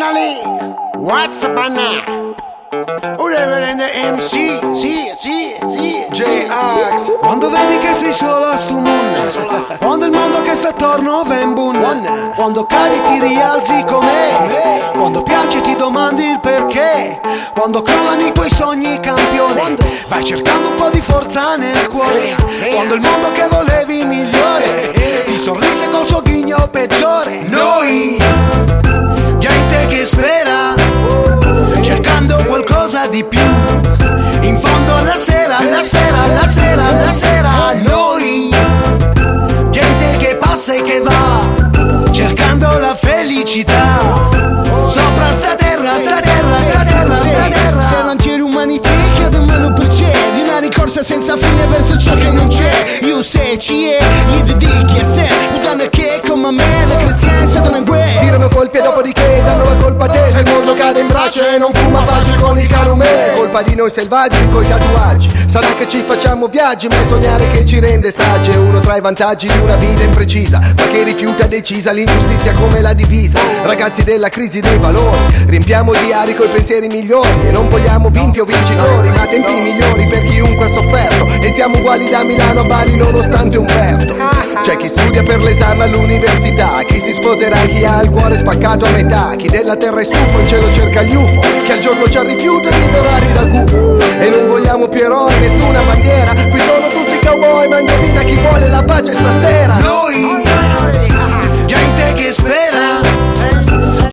finally, what's up now? Whatever in the MC, sì. J-Ax. Quando vedi che sei solo a stu mondo, quando il mondo che sta attorno va in bunna, quando cadi ti rialzi com'è, quando piangi ti domandi il perché, quando crollano i tuoi sogni campione, vai cercando un po' di forza nel cuore, quando il mondo che volevi migliore ti sorrise col suo ghigno peggiore. Noi, gente che spera, cercando qualcosa di più, in fondo alla sera, noi, gente che passa e che va, cercando la felicità, sopra sta terra. Se l'antieri umanità chiede mano per c'è, di una ricorsa senza fine verso ciò che non c'è. Io se ci è, gli dedichi a sé, udane che come me, le cristiane sono in guerra. Tirano colpi e dopodiché danno la colpa a te. Se il mondo cade in braccio e non fuma pace con il calume, colpa di noi selvaggi coi tatuaggi. Sarà che ci facciamo viaggi, ma è sognare che ci rende saggi. È uno tra i vantaggi di una vita imprecisa, ma che rifiuta decisa l'ingiustizia come la divisa. Ragazzi della crisi dei valori, riempiamo diari coi pensieri migliori, e non vogliamo vinti o vincitori, ma tempi migliori per chiunque ha sofferto. E siamo uguali da Milano a Bari nonostante Umberto. C'è chi studia per l'esame all'università, chi si sposerà e chi ha il cuore spaccato a metà, chi della terra è stufo in cielo cerca gli UFO, chi al giorno c'ha rifiuto di dorare da gufo. E non vogliamo più eroi, nessuna bandiera, qui sono tutti cowboy, mangiavina chi vuole la pace stasera. Noi, gente che spera,